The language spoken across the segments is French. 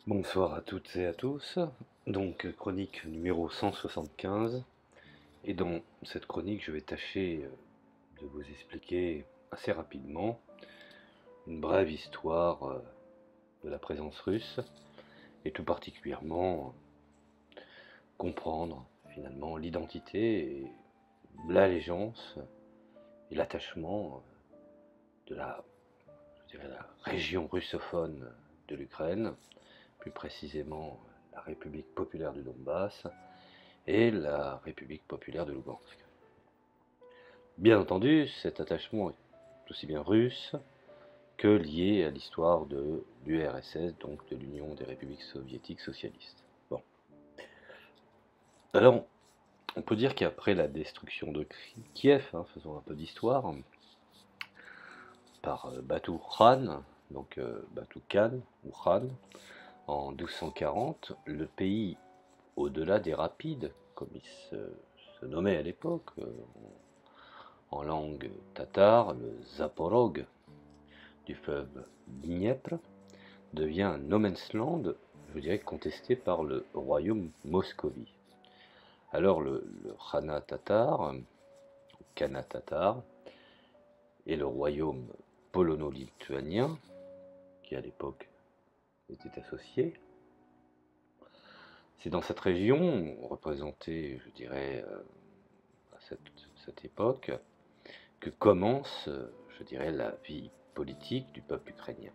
Bonsoir à toutes et à tous. Donc, chronique numéro 175. Et dans cette chronique, je vais tâcher de vous expliquer assez rapidement une brève histoire de la présence russe et tout particulièrement comprendre finalement l'identité et l'allégeance et l'attachement de la région russophone de l'Ukraine, plus précisément la République populaire du Donbass et la République populaire de Lugansk. Bien entendu, cet attachement est aussi bien russe que lié à l'histoire de l'URSS, donc de l'Union des républiques soviétiques socialistes. Bon. Alors, on peut dire qu'après la destruction de Kiev, faisons un peu d'histoire, par Batu Khan, donc Batu Khan ou Khan, en 1240, le pays au-delà des rapides, comme il se nommait à l'époque, en langue tatare, le Zaporog du fleuve Dniepr, devient un no man's land, je dirais contesté par le royaume moscovite. Alors le Khanat tatar, Khanat tatar, et le royaume polono-lituanien, qui à l'époque était associé, c'est dans cette région, représentée, je dirais, à cette époque, que commence, je dirais, la vie politique du peuple ukrainien.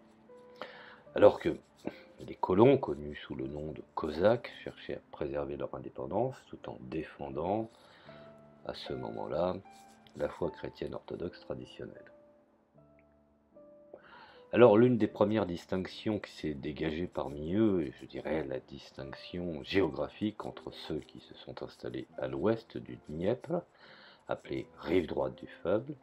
Alors que les colons, connus sous le nom de Cosaques, cherchaient à préserver leur indépendance tout en défendant, à ce moment-là, la foi chrétienne orthodoxe traditionnelle. Alors l'une des premières distinctions qui s'est dégagée parmi eux, je dirais la distinction géographique entre ceux qui se sont installés à l'ouest du Dniepr, appelée rive droite du fleuve,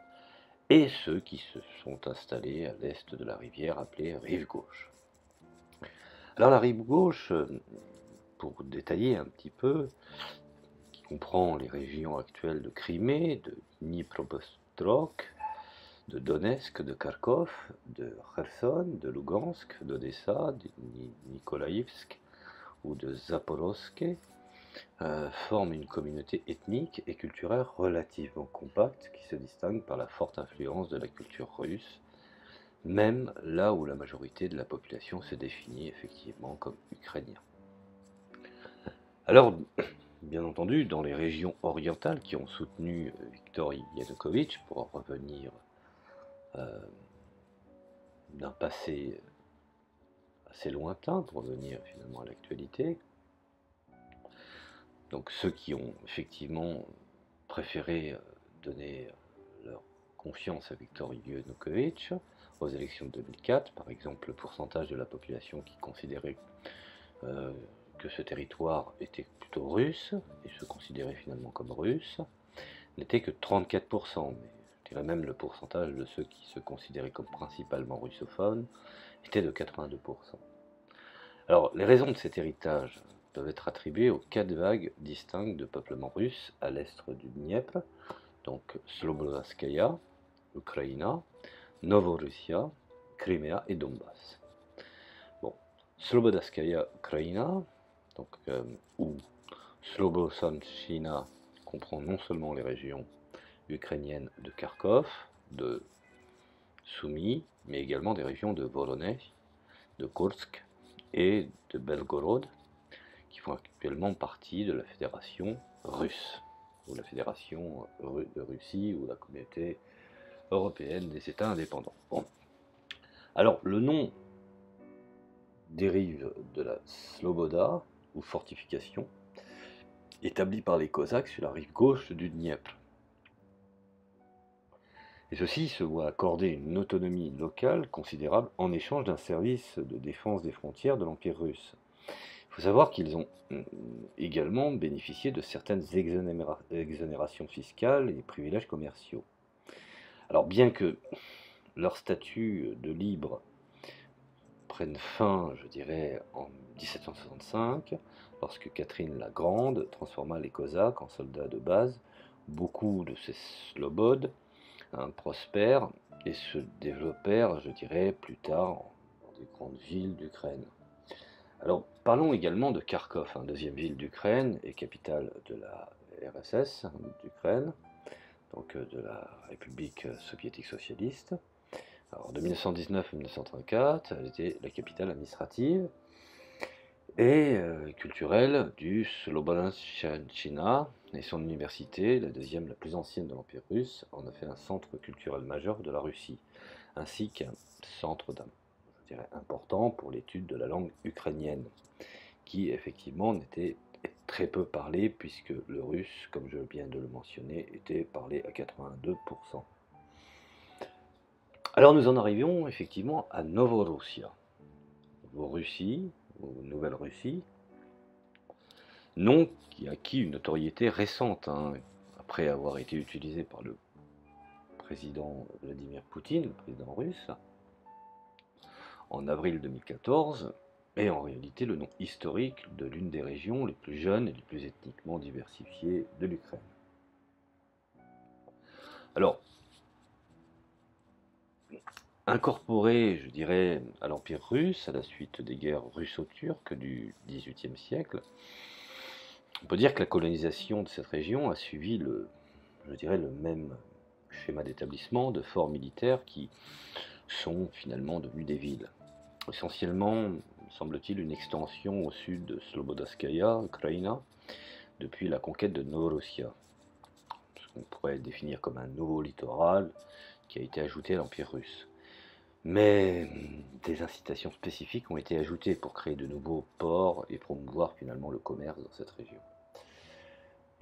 et ceux qui se sont installés à l'est de la rivière, appelée rive gauche. Alors la rive gauche, pour détailler un petit peu, qui comprend les régions actuelles de Crimée, de Dnipropetrovsk, de Donetsk, de Kharkov, de Kherson, de Lugansk, d'Odessa, de Nikolaïevsk ou de Zaporozhsk, forment une communauté ethnique et culturelle relativement compacte qui se distingue par la forte influence de la culture russe, même là où la majorité de la population se définit effectivement comme ukrainien. Alors, bien entendu, dans les régions orientales qui ont soutenu Viktor Yanukovych, pour revenir euh, d'un passé assez lointain, pour revenir finalement à l'actualité, donc ceux qui ont effectivement préféré donner leur confiance à Viktor Yanukovych aux élections de 2004, par exemple le pourcentage de la population qui considérait que ce territoire était plutôt russe, et se considérait finalement comme russe, n'était que 34%, mais je dirais même le pourcentage de ceux qui se considéraient comme principalement russophones était de 82%. Alors, les raisons de cet héritage peuvent être attribuées aux 4 vagues distinctes de peuplement russe à l'est du Dniepr, donc Slobodskaya, Ukraina, Novorussia, Crimée et Donbass. Bon, Slobodskaya Ukraina, donc, ou Slobodshchina comprend non seulement les régions ukrainiennes de Kharkov, de Soumy, mais également des régions de Voronezh, de Kursk et de Belgorod, qui font actuellement partie de la Fédération russe, ou la Fédération de Russie, ou la Communauté européenne des États indépendants. Bon. Alors, le nom dérive de la Sloboda, ou fortification, établie par les Cosaques sur la rive gauche du Dniepr. Et ceux-ci se voient accorder une autonomie locale considérable en échange d'un service de défense des frontières de l'Empire russe. Il faut savoir qu'ils ont également bénéficié de certaines exonérations fiscales et privilèges commerciaux. Alors bien que leur statut de libre prenne fin, je dirais, en 1765, lorsque Catherine la Grande transforma les Cosaques en soldats de base, beaucoup de ces slobodes prospèrent et se développèrent, je dirais, plus tard dans des grandes villes d'Ukraine. Alors, parlons également de Kharkov, deuxième ville d'Ukraine et capitale de la RSS d'Ukraine, donc de la République soviétique socialiste. Alors, de 1919 à 1934, elle était la capitale administrative et culturelle du Slobodantchina, et son université, la deuxième la plus ancienne de l'Empire russe, en a fait un centre culturel majeur de la Russie, ainsi qu'un centre je dirais, important pour l'étude de la langue ukrainienne, qui effectivement n'était très peu parlé, puisque le russe, comme je viens de le mentionner, était parlé à 82%. Alors nous en arrivions effectivement à Novorussia, Novorussie, ou Nouvelle-Russie, nom qui a acquis une notoriété récente, après avoir été utilisé par le président Vladimir Poutine, le président russe, en avril 2014, est en réalité le nom historique de l'une des régions les plus jeunes et les plus ethniquement diversifiées de l'Ukraine. Alors, incorporé, je dirais, à l'Empire russe, à la suite des guerres russo-turques du XVIIIe siècle, on peut dire que la colonisation de cette région a suivi je dirais, le même schéma d'établissement de forts militaires qui sont finalement devenus des villes. Essentiellement, semble-t-il, une extension au sud de Slobodanskaya, Ukraina, depuis la conquête de Novorossia, ce qu'on pourrait définir comme un nouveau littoral qui a été ajouté à l'Empire russe. Mais des incitations spécifiques ont été ajoutées pour créer de nouveaux ports et promouvoir finalement le commerce dans cette région.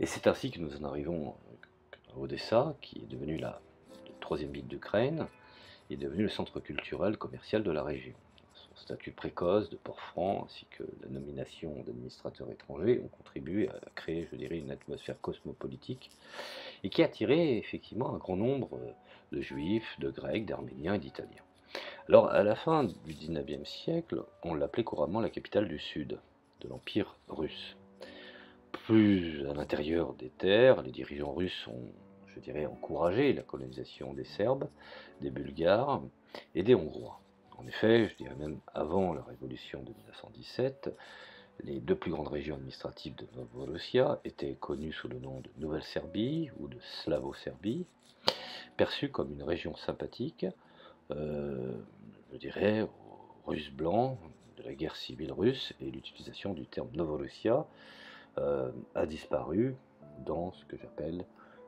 Et c'est ainsi que nous en arrivons à Odessa, qui est devenue la troisième ville d'Ukraine, est devenu le centre culturel commercial de la région. Son statut précoce de port franc ainsi que la nomination d'administrateurs étrangers ont contribué à créer, je dirais, une atmosphère cosmopolitique et qui a attiré effectivement un grand nombre de juifs, de grecs, d'arméniens et d'italiens. Alors, à la fin du XIXe siècle, on l'appelait couramment la capitale du Sud, de l'Empire russe. Plus à l'intérieur des terres, les dirigeants russes ont, je dirais, encouragé la colonisation des Serbes, des Bulgares et des Hongrois. En effet, je dirais même avant la révolution de 1917, les deux plus grandes régions administratives de Novorossia étaient connues sous le nom de Nouvelle-Serbie ou de Slavo-Serbie, perçues comme une région sympathique, euh, je dirais, aux Russes blancs de la guerre civile russe, et l'utilisation du terme Novorossia a disparu dans ce que j'appelle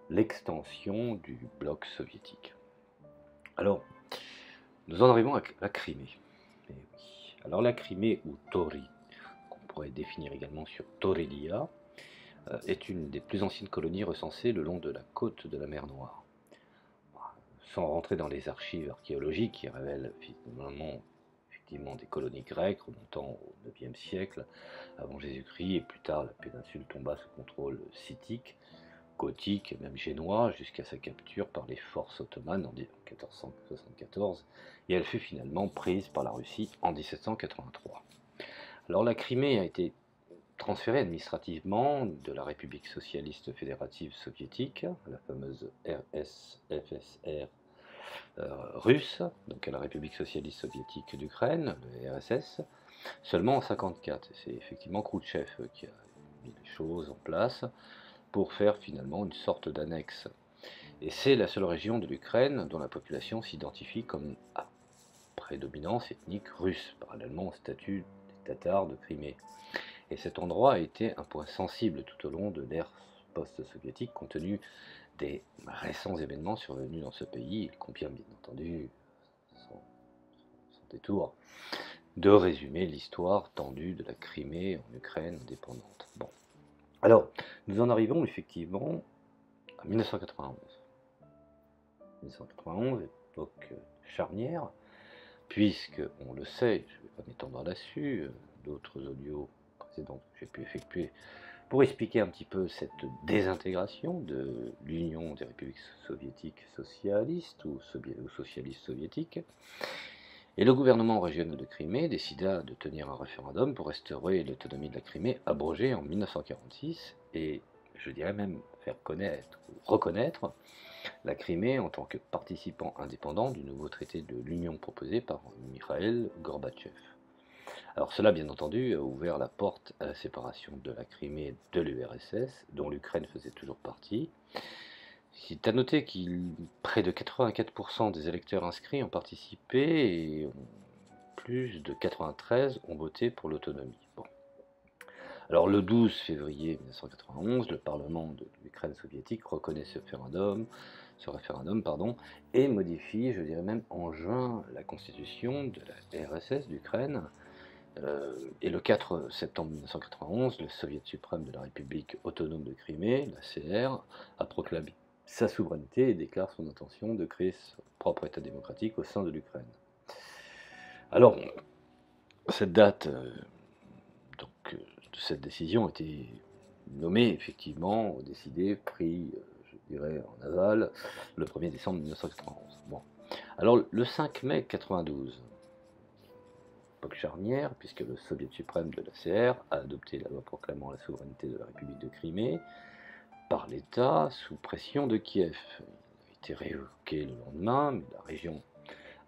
l'extension du bloc soviétique. Alors, nous en arrivons à la Crimée. Et oui. Alors la Crimée, ou Tori, qu'on pourrait définir également sur Torelia, est une des plus anciennes colonies recensées le long de la côte de la mer Noire. Sans rentrer dans les archives archéologiques qui révèlent finalement effectivement des colonies grecques remontant au IXe siècle avant Jésus-Christ, et plus tard la péninsule tomba sous contrôle scythique, gothique et même génois jusqu'à sa capture par les forces ottomanes en 1474, et elle fut finalement prise par la Russie en 1783. Alors la Crimée a été transférée administrativement de la République socialiste fédérative soviétique, la fameuse RSFSR russe, donc à la République socialiste soviétique d'Ukraine, le RSS, seulement en 1954. C'est effectivement Khrouchtchev qui a mis les choses en place pour faire finalement une sorte d'annexe. Et c'est la seule région de l'Ukraine dont la population s'identifie comme à prédominance ethnique russe, parallèlement au statut des Tatars de Crimée. Et cet endroit a été un point sensible tout au long de l'ère post-soviétique, compte tenu des récents événements survenus dans ce pays. Il convient bien entendu, sans détour, de résumer l'histoire tendue de la Crimée en Ukraine indépendante. Bon. Alors, nous en arrivons effectivement à 1991. 1991, époque charnière, puisque, on le sait, je ne vais pas m'étendre là-dessus, d'autres audios précédents que j'ai pu effectuer pour expliquer un petit peu cette désintégration de l'Union des républiques soviétiques socialistes ou socialistes soviétiques. Et le gouvernement régional de Crimée décida de tenir un référendum pour restaurer l'autonomie de la Crimée, abrogée en 1946, et je dirais même faire connaître ou reconnaître la Crimée en tant que participant indépendant du nouveau traité de l'Union proposé par Mikhaïl Gorbatchev. Alors cela, bien entendu, a ouvert la porte à la séparation de la Crimée de l'URSS, dont l'Ukraine faisait toujours partie. C'est à noter que près de 84% des électeurs inscrits ont participé et plus de 93 ont voté pour l'autonomie. Bon. Alors le 12 février 1991, le Parlement de l'Ukraine soviétique reconnaît ce référendum, et modifie, je dirais même enjoint la constitution de la RSS d'Ukraine. Et le 4 septembre 1991, le Soviet suprême de la République autonome de Crimée, la CR, a proclamé sa souveraineté et déclare son intention de créer son propre État démocratique au sein de l'Ukraine. Alors, cette date de cette décision a été nommée, effectivement, décidée, pris, je dirais, en aval, le 1er décembre 1991. Bon. Alors, le 5 mai 1992, époque charnière, puisque le Soviet suprême de la CR a adopté la loi proclamant la souveraineté de la République de Crimée par l'État sous pression de Kiev. Il a été révoqué le lendemain, mais la région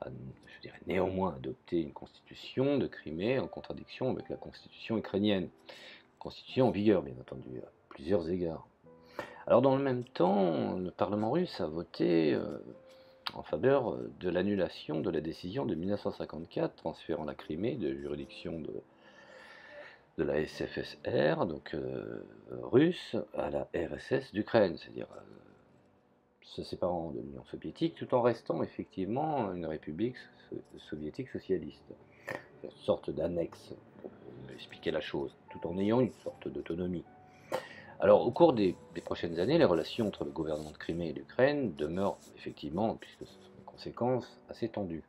a, je dirais, néanmoins adopté une constitution de Crimée en contradiction avec la constitution ukrainienne. Constitution en vigueur, bien entendu, à plusieurs égards. Alors, dans le même temps, le Parlement russe a voté en faveur de l'annulation de la décision de 1954 transférant la Crimée de juridiction de la SFSR, donc russe, à la RSS d'Ukraine, c'est-à-dire se séparant de l'Union soviétique tout en restant effectivement une république soviétique socialiste. Une sorte d'annexe, pour expliquer la chose, tout en ayant une sorte d'autonomie. Alors, au cours des prochaines années, les relations entre le gouvernement de Crimée et l'Ukraine demeurent effectivement, puisque ce sont des conséquences, assez tendues.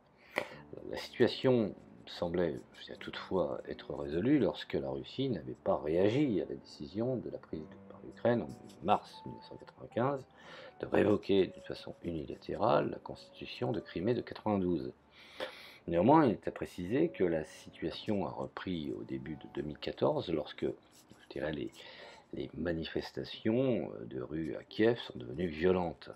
La situation semblait toutefois être résolue lorsque la Russie n'avait pas réagi à la décision de la prise par l'Ukraine en mars 1995 de révoquer d'une façon unilatérale la constitution de Crimée de 1992. Néanmoins, il est à préciser que la situation a repris au début de 2014 lorsque, je dirais, les manifestations de rue à Kiev sont devenues violentes.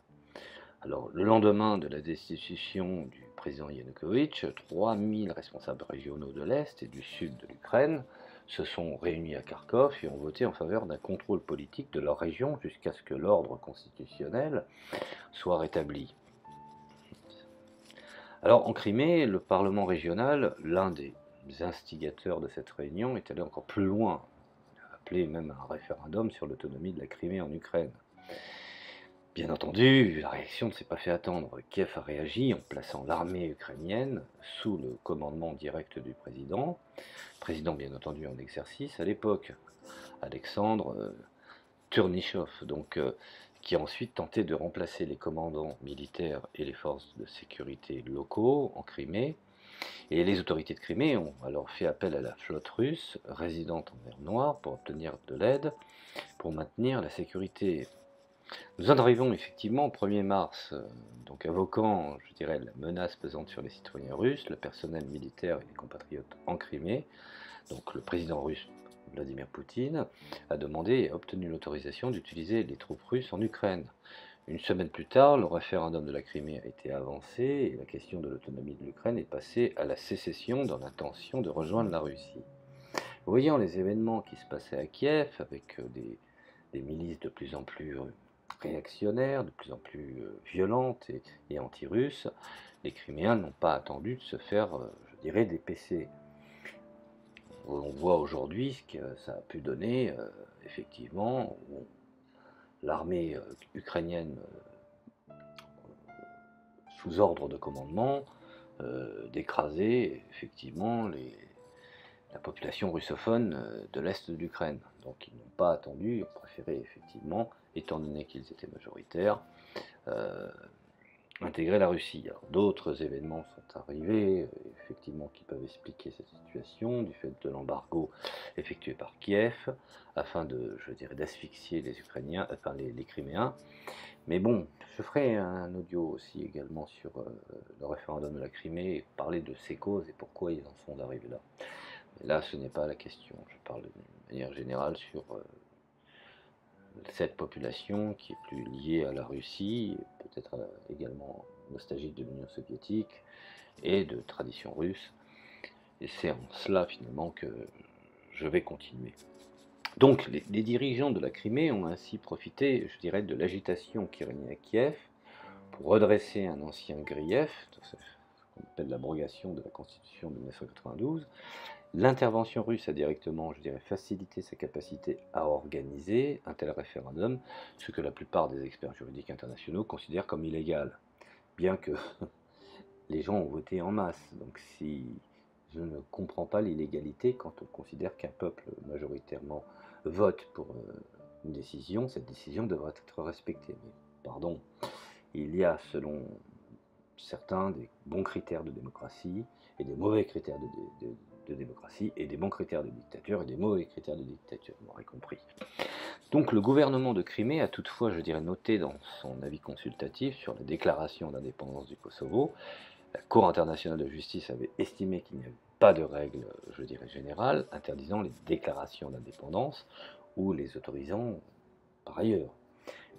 Alors, le lendemain de la destitution du président Yanukovych, 3000 responsables régionaux de l'Est et du Sud de l'Ukraine se sont réunis à Kharkov et ont voté en faveur d'un contrôle politique de leur région jusqu'à ce que l'ordre constitutionnel soit rétabli. Alors, en Crimée, le Parlement régional, l'un des instigateurs de cette réunion, est allé encore plus loin, appelé même un référendum sur l'autonomie de la Crimée en Ukraine. Bien entendu, la réaction ne s'est pas fait attendre. Kiev a réagi en plaçant l'armée ukrainienne sous le commandement direct du président bien entendu en exercice à l'époque, Alexandre Turnichov, qui a ensuite tenté de remplacer les commandants militaires et les forces de sécurité locaux en Crimée. Et les autorités de Crimée ont alors fait appel à la flotte russe résidente en mer Noire pour obtenir de l'aide pour maintenir la sécurité. Nous en arrivons effectivement au 1er mars, donc invoquant, je dirais, la menace pesante sur les citoyens russes, le personnel militaire et les compatriotes en Crimée. Donc le président russe Vladimir Poutine a demandé et a obtenu l'autorisation d'utiliser les troupes russes en Ukraine. Une semaine plus tard, le référendum de la Crimée a été avancé et la question de l'autonomie de l'Ukraine est passée à la sécession dans l'intention de rejoindre la Russie. Voyant les événements qui se passaient à Kiev avec des milices de plus en plus réactionnaires, de plus en plus violentes et anti-russes, les Criméens n'ont pas attendu de se faire, je dirais, des PC. On voit aujourd'hui ce que ça a pu donner, effectivement, l'armée ukrainienne sous ordre de commandement d'écraser effectivement la population russophone de l'Est de l'Ukraine. Donc ils n'ont pas attendu, ils ont préféré effectivement, étant donné qu'ils étaient majoritaires, intégrer la Russie. Alors d'autres événements sont arrivés, effectivement, qui peuvent expliquer cette situation, du fait de l'embargo effectué par Kiev, afin je dirais, d'asphyxier les Ukrainiens, enfin les Criméens. Mais bon, je ferai un audio aussi également sur le référendum de la Crimée, et parler de ses causes et pourquoi ils en sont arrivés là. Mais là, ce n'est pas la question. Je parle de manière générale sur cette population qui est plus liée à la Russie, peut-être également nostalgique de l'Union soviétique et de tradition russe. Et c'est en cela finalement que je vais continuer. Donc les dirigeants de la Crimée ont ainsi profité, je dirais, de l'agitation qui régnait à Kiev pour redresser un ancien grief, ce qu'on appelle l'abrogation de la Constitution de 1992. L'intervention russe a directement, je dirais, facilité sa capacité à organiser un tel référendum, ce que la plupart des experts juridiques internationaux considèrent comme illégal, bien que les gens ont voté en masse. Donc si je ne comprends pas l'illégalité quand on considère qu'un peuple majoritairement vote pour une décision, cette décision devrait être respectée. Mais pardon, il y a selon certains des bons critères de démocratie et des mauvais critères de démocratie, et des bons critères de dictature et des mauvais critères de dictature, vous m'aurez compris. Donc le gouvernement de Crimée a toutefois, je dirais, noté dans son avis consultatif sur la déclaration d'indépendance du Kosovo, la Cour internationale de justice avait estimé qu'il n'y avait pas de règle, je dirais, générale interdisant les déclarations d'indépendance ou les autorisant par ailleurs.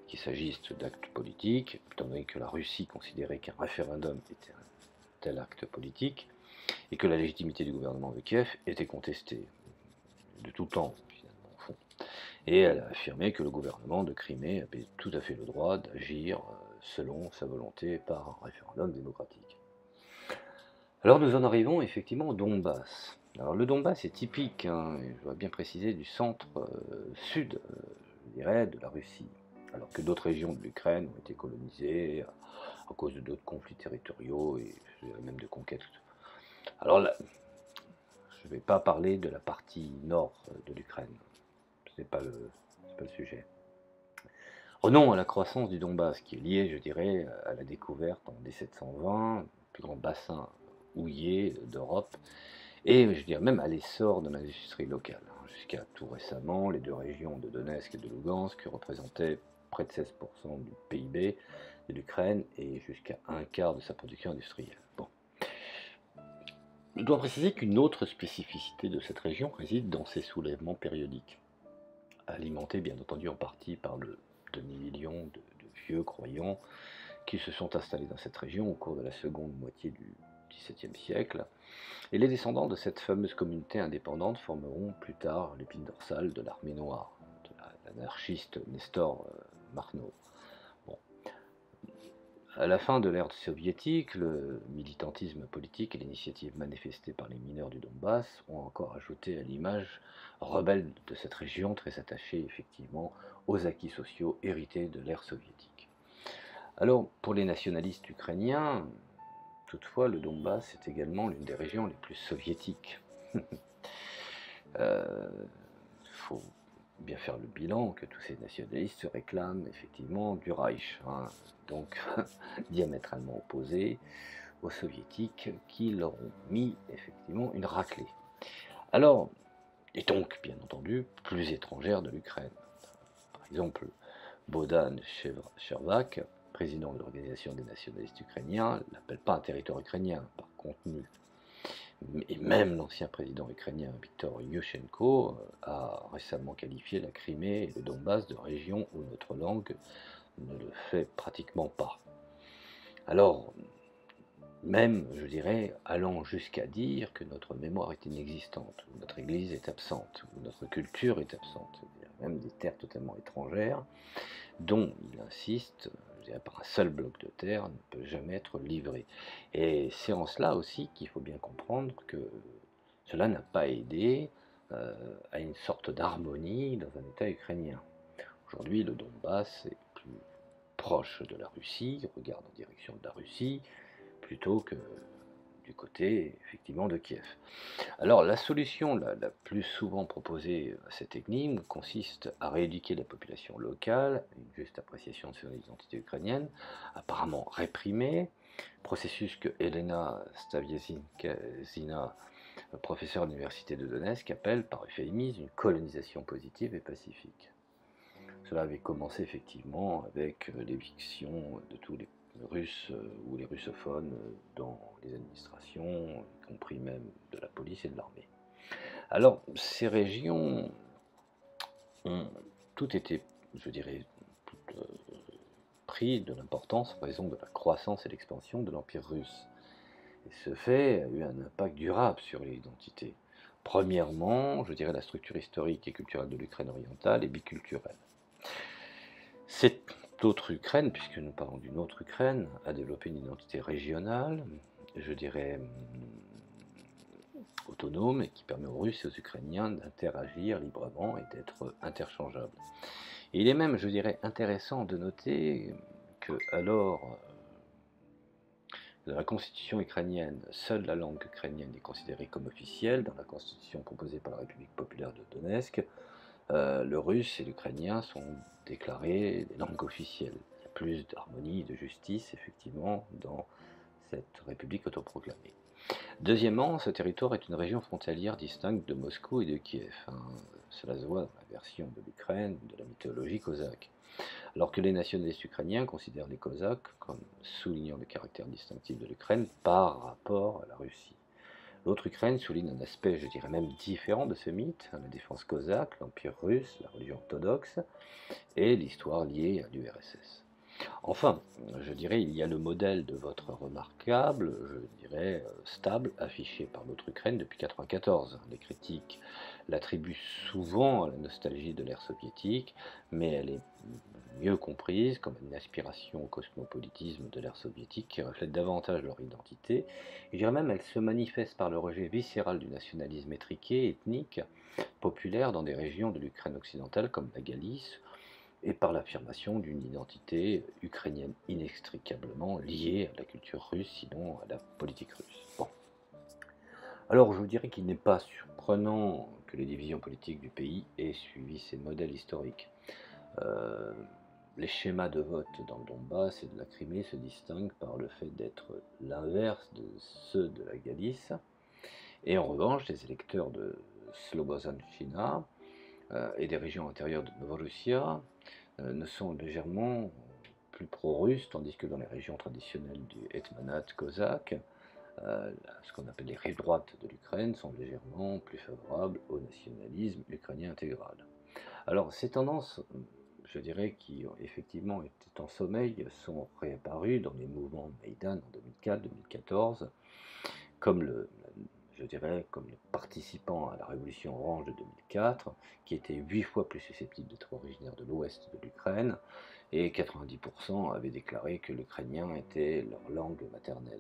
Qu'il s'agisse d'actes politiques, étant donné que la Russie considérait qu'un référendum était un tel acte politique, et que la légitimité du gouvernement de Kiev était contestée, de tout temps, finalement, au fond. Et elle a affirmé que le gouvernement de Crimée avait tout à fait le droit d'agir selon sa volonté par un référendum démocratique. Alors nous en arrivons effectivement au Donbass. Alors le Donbass est typique, hein, et je dois bien préciser, du centre-sud, je dirais, de la Russie, alors que d'autres régions de l'Ukraine ont été colonisées à cause de d'autres conflits territoriaux et je dirais même de conquêtes. Alors là, je ne vais pas parler de la partie nord de l'Ukraine, ce n'est pas le sujet. Revenons à la croissance du Donbass, qui est liée, je dirais, à la découverte en 1720, du plus grand bassin houiller d'Europe, et je dirais même à l'essor de l'industrie locale. Jusqu'à tout récemment, les deux régions de Donetsk et de Lugansk représentaient près de 16% du PIB de l'Ukraine et jusqu'à un quart de sa production industrielle. Bon. Je dois préciser qu'une autre spécificité de cette région réside dans ses soulèvements périodiques, alimentés bien entendu en partie par le demi-million de vieux croyants qui se sont installés dans cette région au cours de la seconde moitié du XVIIe siècle. Et les descendants de cette fameuse communauté indépendante formeront plus tard l'épine dorsale de l'armée noire, de l'anarchiste Nestor Makhno. Bon. À la fin de l'ère soviétique, le militantisme politique et l'initiative manifestée par les mineurs du Donbass ont encore ajouté à l'image rebelle de cette région très attachée effectivement aux acquis sociaux hérités de l'ère soviétique. Alors, pour les nationalistes ukrainiens, toutefois, le Donbass est également l'une des régions les plus soviétiques. Faut bien faire le bilan que tous ces nationalistes se réclament effectivement du Reich, hein, donc diamétralement opposé aux soviétiques qui leur ont mis effectivement une raclée. Alors, et donc bien entendu plus étrangère de l'Ukraine. Par exemple, Bohdan Chervak, président de l'Organisation des nationalistes ukrainiens, l'appelle pas un territoire ukrainien par contenu. Et même l'ancien président ukrainien Viktor Yushchenko a récemment qualifié la Crimée et le Donbass de régions où notre langue ne le fait pratiquement pas. Alors, même, je dirais, allant jusqu'à dire que notre mémoire est inexistante, ou notre Église est absente, ou notre culture est absente, même des terres totalement étrangères, dont il insiste, je dirais, par un seul bloc de terre, ne peut jamais être livré. Et c'est en cela aussi qu'il faut bien comprendre que cela n'a pas aidé à une sorte d'harmonie dans un État ukrainien. Aujourd'hui, le Donbass est plus proche de la Russie, regarde en direction de la Russie, plutôt que du côté effectivement de Kiev. Alors la solution la plus souvent proposée à cette énigme consiste à rééduquer la population locale, une juste appréciation de son identité ukrainienne, apparemment réprimée, processus que Elena Staviezina, professeure à l'université de Donetsk, appelle par euphémisme une colonisation positive et pacifique. Cela avait commencé effectivement avec l'éviction de tous les Russes ou les russophones dans les administrations, y compris même de la police et de l'armée. Alors, ces régions ont toutes été, je dirais, pris de l'importance en raison de la croissance et l'expansion de l'Empire russe. Et ce fait a eu un impact durable sur l'identité. Premièrement, je dirais la structure historique et culturelle de l'Ukraine orientale est biculturelle. Cette autre Ukraine, puisque nous parlons d'une autre Ukraine, a développé une identité régionale, je dirais autonome, et qui permet aux Russes et aux Ukrainiens d'interagir librement et d'être interchangeables. Et il est même, je dirais, intéressant de noter que, alors, dans la constitution ukrainienne, seule la langue ukrainienne est considérée comme officielle. Dans la constitution proposée par la République populaire de Donetsk, le russe et l'ukrainien sont déclarés des langues officielles. Il y a plus d'harmonie et de justice, effectivement, dans cette République autoproclamée. Deuxièmement, ce territoire est une région frontalière distincte de Moscou et de Kiev. Cela se voit dans la version de l'Ukraine de la mythologie cosaque. Alors que les nationalistes ukrainiens considèrent les Cosaques comme soulignant le caractère distinctif de l'Ukraine par rapport à la Russie. L'autre Ukraine souligne un aspect, je dirais même différent de ce mythe, la défense cosaque, l'Empire russe, la religion orthodoxe et l'histoire liée à l'URSS. Enfin, je dirais, il y a le modèle de votre remarquable, je dirais, stable, affiché par l'autre Ukraine depuis 1994. Les critiques l'attribuent souvent à la nostalgie de l'ère soviétique, mais elle est mieux comprise comme une aspiration au cosmopolitisme de l'ère soviétique qui reflète davantage leur identité. Et je dirais même elle se manifeste par le rejet viscéral du nationalisme étriqué, ethnique, populaire dans des régions de l'Ukraine occidentale comme la Galice, et par l'affirmation d'une identité ukrainienne inextricablement liée à la culture russe, sinon à la politique russe. Bon. Alors je vous dirais qu'il n'est pas surprenant que les divisions politiques du pays aient suivi ces modèles historiques. Euh, les schémas de vote dans le Donbass et de la Crimée se distinguent par le fait d'être l'inverse de ceux de la Galice, et en revanche, les électeurs de Slobozhanщина et des régions intérieures de Novorussia ne sont légèrement plus pro-russes, tandis que dans les régions traditionnelles du Hetmanat cosaque, ce qu'on appelle les rives droites de l'Ukraine sont légèrement plus favorables au nationalisme ukrainien intégral. Alors ces tendances, je dirais, qui effectivement étaient en sommeil, sont réapparues dans les mouvements Maïdan en 2004-2014, comme je dirais, comme les participants à la révolution orange de 2004, qui étaient 8 fois plus susceptibles d'être originaires de l'ouest de l'Ukraine, et 90% avaient déclaré que l'ukrainien était leur langue maternelle.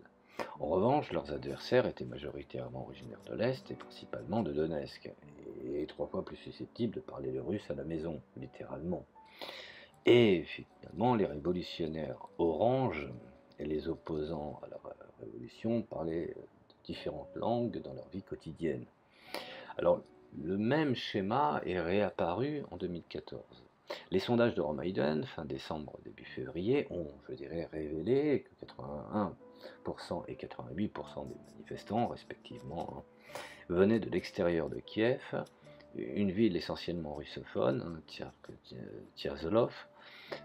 En revanche, leurs adversaires étaient majoritairement originaires de l'Est et principalement de Donetsk, et 3 fois plus susceptibles de parler le russe à la maison, littéralement. Et finalement, les révolutionnaires orange et les opposants à la révolution parlaient différentes langues dans leur vie quotidienne. Alors, le même schéma est réapparu en 2014. Les sondages de Euromaidan, fin décembre, début février, ont, je dirais, révélé que 81% et 88% des manifestants, respectivement, venaient de l'extérieur de Kiev, une ville essentiellement russophone, Tcherzolov,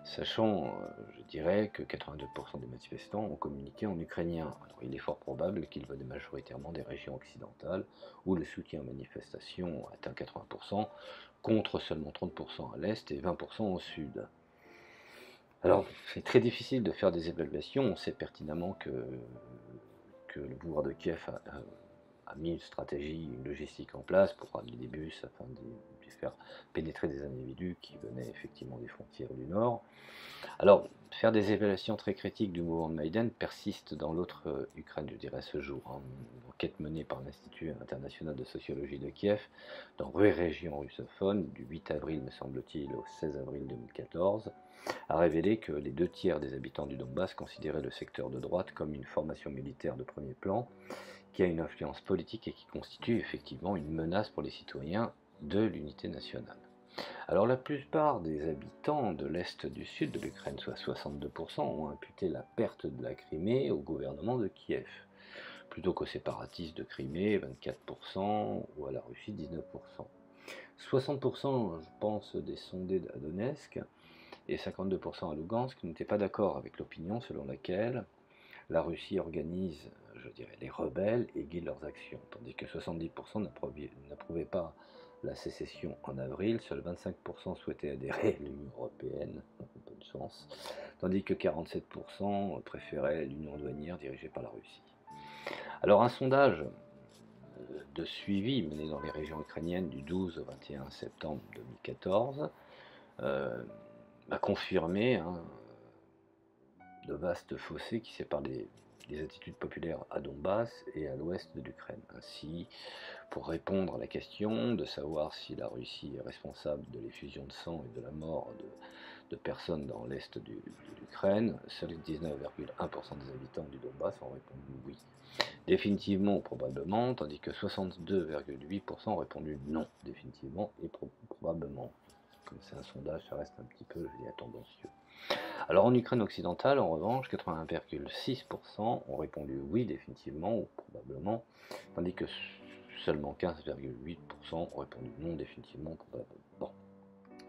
sachant, je dirais, que 82% des manifestants ont communiqué en ukrainien. Alors il est fort probable qu'ils venaient majoritairement des régions occidentales, où le soutien aux manifestations atteint 80%, contre seulement 30% à l'est et 20% au sud. Alors c'est très difficile de faire des évaluations, on sait pertinemment que le pouvoir de Kiev a mis une stratégie, une logistique en place pour ramener des bus afin de faire pénétrer des individus qui venaient effectivement des frontières du Nord. Alors, faire des évaluations très critiques du mouvement de Maïdan persiste dans l'autre Ukraine, je dirais, à ce jour. Une enquête menée par l'Institut international de sociologie de Kiev, dans 8 régions russophones, du 8 avril, me semble-t-il, au 16 avril 2014, a révélé que les 2 tiers des habitants du Donbass considéraient le secteur de droite comme une formation militaire de premier plan, qui a une influence politique et qui constitue effectivement une menace pour les citoyens de l'unité nationale. Alors la plupart des habitants de l'Est du Sud de l'Ukraine, soit 62%, ont imputé la perte de la Crimée au gouvernement de Kiev, plutôt qu'aux séparatistes de Crimée, 24%, ou à la Russie, 19%. 60%, je pense, des sondés à Donetsk et 52% à Lugansk n'étaient pas d'accord avec l'opinion selon laquelle la Russie organise, je dirais, les rebelles et guide leurs actions, tandis que 70% n'approuvaient pas la sécession en avril, seuls 25% souhaitaient adhérer à l'Union européenne, un peu de chance, tandis que 47% préféraient l'union douanière dirigée par la Russie. Alors un sondage de suivi mené dans les régions ukrainiennes du 12 au 21 septembre 2014 a confirmé de vastes fossés qui séparent les attitudes populaires à Donbass et à l'ouest de l'Ukraine. Ainsi, pour répondre à la question de savoir si la Russie est responsable de l'effusion de sang et de la mort de personnes dans l'est de l'Ukraine, seuls 19,1% des habitants du Donbass ont répondu oui. Définitivement ou probablement, tandis que 62,8% ont répondu non, définitivement et probablement. Comme c'est un sondage, ça reste un petit peu, je dirais, tendancieux. Alors en Ukraine occidentale, en revanche, 81,6% ont répondu oui, définitivement ou probablement, tandis que seulement 15,8% ont répondu non, définitivement ou probablement. Bon.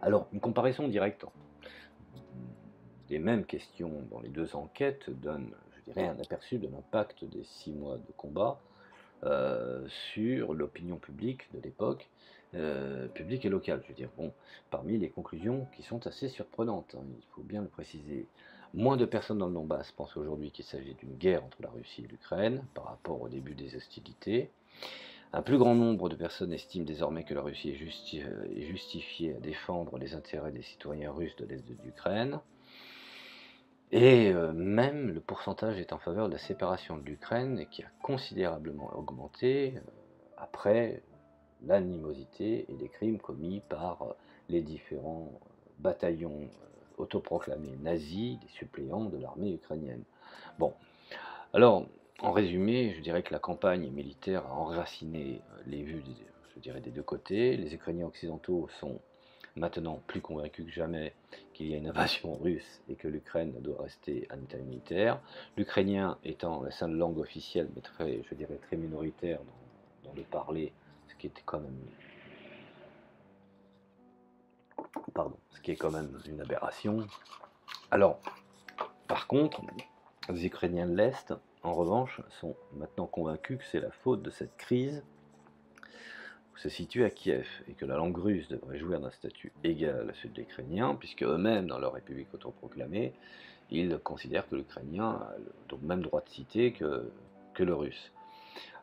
Alors, une comparaison directe des mêmes questions dans les deux enquêtes donne, je dirais, un aperçu de l'impact des 6 mois de combat sur l'opinion publique de l'époque, publique et locale. Je veux dire, bon, parmi les conclusions qui sont assez surprenantes, il faut bien le préciser. Moins de personnes dans le Donbass pensent aujourd'hui qu'il s'agit d'une guerre entre la Russie et l'Ukraine par rapport au début des hostilités. Un plus grand nombre de personnes estiment désormais que la Russie est justifiée à défendre les intérêts des citoyens russes de l'Est de l'Ukraine. Et même le pourcentage est en faveur de la séparation de l'Ukraine, qui a considérablement augmenté après l'animosité et les crimes commis par les différents bataillons autoproclamés nazis, des suppléants de l'armée ukrainienne. Bon, alors, en résumé, je dirais que la campagne militaire a enraciné les vues, je dirais, des deux côtés. Les Ukrainiens occidentaux sont maintenant plus convaincus que jamais qu'il y a une invasion russe et que l'Ukraine doit rester un État unitaire. L'ukrainien étant la seule langue officielle, mais très, je dirais, très minoritaire dans le parler, ce qui était quand même, ce qui est quand même une aberration. Alors, par contre, les Ukrainiens de l'Est, en revanche, sont maintenant convaincus que c'est la faute de cette crise se situe à Kiev et que la langue russe devrait jouir d'un statut égal à celui de l'ukrainien, puisque eux-mêmes, dans leur république autoproclamée, ils considèrent que l'ukrainien a le même droit de citer que le russe.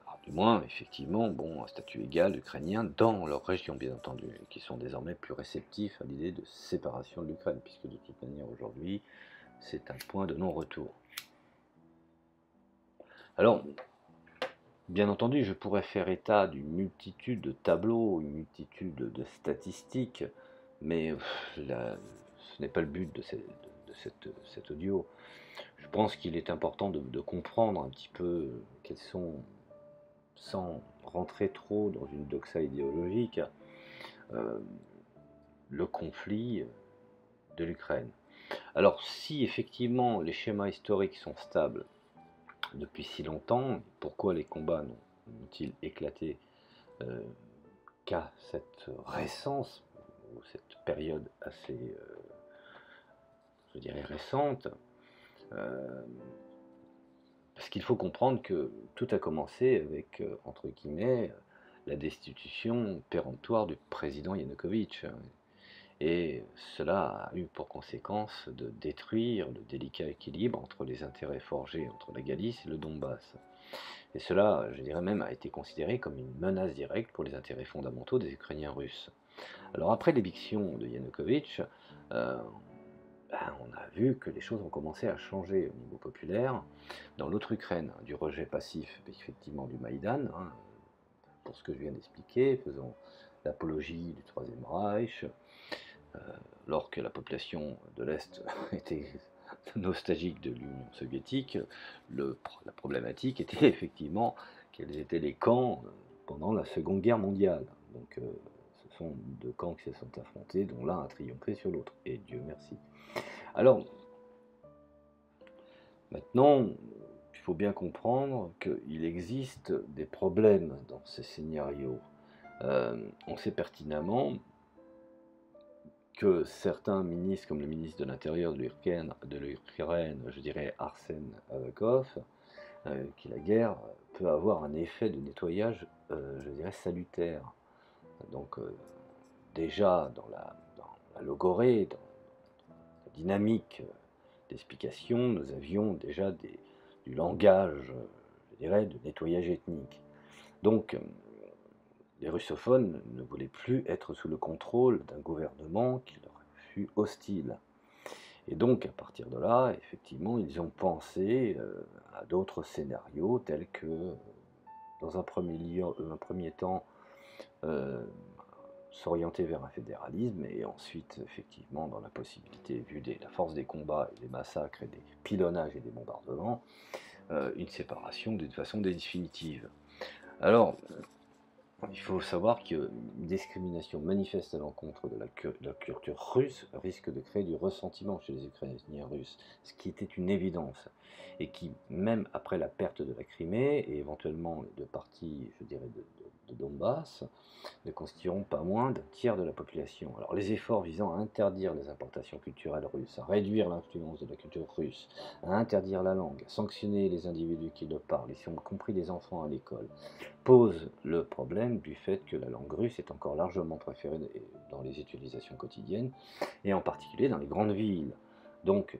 Alors, du moins, effectivement, bon, un statut égal ukrainien dans leur région, bien entendu, et qui sont désormais plus réceptifs à l'idée de séparation de l'Ukraine, puisque de toute manière, aujourd'hui, c'est un point de non-retour. Alors, bien entendu, je pourrais faire état d'une multitude de tableaux, une multitude de statistiques, mais ce n'est pas le but de cet audio. Je pense qu'il est important de comprendre un petit peu quels sont, sans rentrer trop dans une doxa idéologique, le conflit de l'Ukraine. Alors si effectivement les schémas historiques sont stables depuis si longtemps, pourquoi les combats n'ont-ils éclaté qu'à cette récence, ou cette période assez, je dirais, récente, parce qu'il faut comprendre que tout a commencé avec, entre guillemets, la destitution péremptoire du président Yanukovych. Et cela a eu pour conséquence de détruire le délicat équilibre entre les intérêts forgés entre la Galice et le Donbass. Et cela, je dirais même, a été considéré comme une menace directe pour les intérêts fondamentaux des Ukrainiens russes. Alors après l'éviction de Yanukovych, on a vu que les choses ont commencé à changer au niveau populaire. Dans l'autre Ukraine, du rejet passif effectivement du Maïdan, pour ce que je viens d'expliquer, faisant l'apologie du Troisième Reich, alors que la population de l'Est était nostalgique de l'Union soviétique, la problématique était effectivement quels étaient les camps pendant la Seconde Guerre mondiale. Donc ce sont deux camps qui se sont affrontés, dont l'un a triomphé sur l'autre, et Dieu merci. Alors, maintenant, il faut bien comprendre qu'il existe des problèmes dans ces scénarios. On sait pertinemment que certains ministres, comme le ministre de l'Intérieur de l'Ukraine, je dirais Arsène Avakov, que la guerre peut avoir un effet de nettoyage, je dirais, salutaire. Donc déjà dans la logorée, dans la dynamique d'explication, nous avions déjà du langage, je dirais, de nettoyage ethnique. Donc, les russophones ne voulaient plus être sous le contrôle d'un gouvernement qui leur fut hostile. Et donc, à partir de là, effectivement, ils ont pensé à d'autres scénarios, tels que, dans un premier temps, euh, s'orienter vers un fédéralisme, et ensuite, effectivement, dans la possibilité, vu la force des combats, et des massacres, et des pilonnages et des bombardements, une séparation d'une façon définitive. Alors, il faut savoir qu'une discrimination manifeste à l'encontre de la culture russe risque de créer du ressentiment chez les Ukrainiens russes, ce qui était une évidence, et qui, même après la perte de la Crimée, et éventuellement de parties, je dirais, de Donbass, ne constitueront pas moins d'un tiers de la population. Alors les efforts visant à interdire les importations culturelles russes, à réduire l'influence de la culture russe, à interdire la langue, à sanctionner les individus qui le parlent, y compris les enfants à l'école, pose le problème du fait que la langue russe est encore largement préférée dans les utilisations quotidiennes, et en particulier dans les grandes villes. Donc,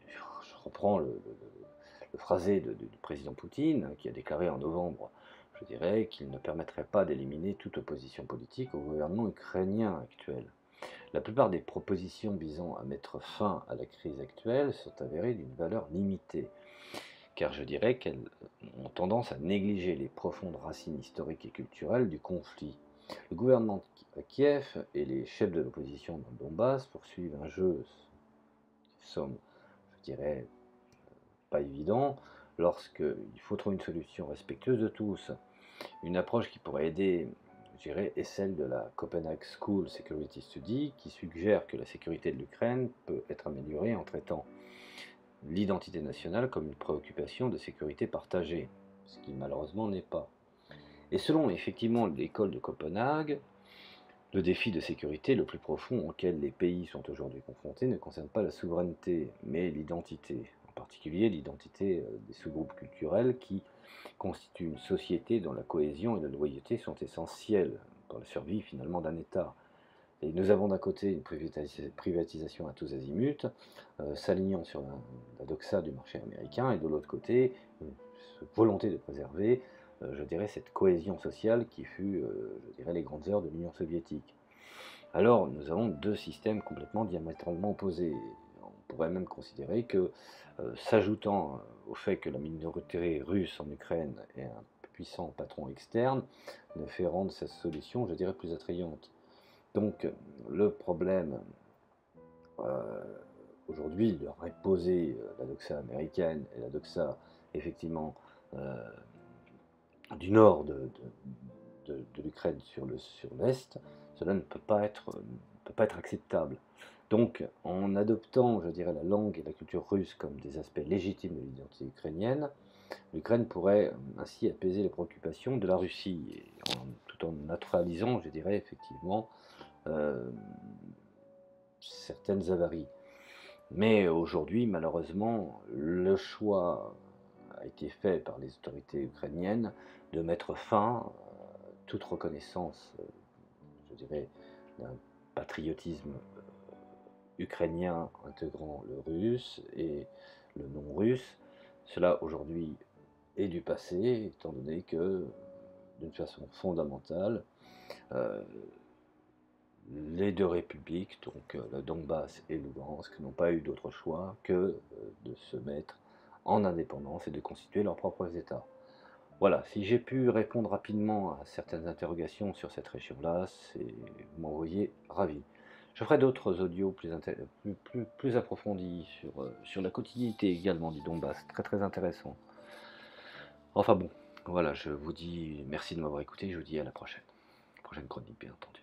je reprends le phrasé du président Poutine, qui a déclaré en novembre, je dirais, qu'il ne permettrait pas d'éliminer toute opposition politique au gouvernement ukrainien actuel. La plupart des propositions visant à mettre fin à la crise actuelle sont avérées d'une valeur limitée, car je dirais qu'elles ont tendance à négliger les profondes racines historiques et culturelles du conflit. Le gouvernement à Kiev et les chefs de l'opposition dans le Donbass poursuivent un jeu, somme, je dirais, pas évident, lorsqu'il faut trouver une solution respectueuse de tous. Une approche qui pourrait aider, je dirais, est celle de la Copenhagen School Security Study, qui suggère que la sécurité de l'Ukraine peut être améliorée en traitant l'identité nationale comme une préoccupation de sécurité partagée, ce qui malheureusement n'est pas. Et selon effectivement l'école de Copenhague, le défi de sécurité le plus profond auquel les pays sont aujourd'hui confrontés ne concerne pas la souveraineté, mais l'identité, en particulier l'identité des sous-groupes culturels qui constituent une société dont la cohésion et la loyauté sont essentielles pour la survie finalement d'un État. Et nous avons d'un côté une privatisation à tous azimuts, s'alignant sur la doxa du marché américain, et de l'autre côté, une volonté de préserver, je dirais, cette cohésion sociale qui fut, je dirais, les grandes heures de l'Union soviétique. Alors, nous avons deux systèmes complètement diamétralement opposés. On pourrait même considérer que, s'ajoutant au fait que la minorité russe en Ukraine est un puissant patron externe, ne fait rendre cette solution, je dirais, plus attrayante. Donc le problème, euh, aujourd'hui, leur est posé, la doxa américaine et la doxa, effectivement, euh, du nord de l'Ukraine sur l'Est, cela ne peut pas être acceptable. Donc, en adoptant, je dirais, la langue et la culture russe comme des aspects légitimes de l'identité ukrainienne, l'Ukraine pourrait ainsi apaiser les préoccupations de la Russie, tout en naturalisant, je dirais, effectivement, euh, certaines avaries. Mais aujourd'hui, malheureusement, le choix a été fait par les autorités ukrainiennes de mettre fin à toute reconnaissance, je dirais, d'un patriotisme ukrainien intégrant le russe et le non-russe. Cela aujourd'hui est du passé, étant donné que, d'une façon fondamentale, euh, les deux républiques, donc le Donbass et Lugansk, n'ont pas eu d'autre choix que de se mettre en indépendance et de constituer leurs propres États. Voilà, si j'ai pu répondre rapidement à certaines interrogations sur cette région-là, vous m'envoyez ravi. Je ferai d'autres audios plus approfondis sur la quotidienneté également du Donbass, très très intéressant. Enfin bon, voilà, je vous dis merci de m'avoir écouté, je vous dis à la prochaine chronique bien entendu.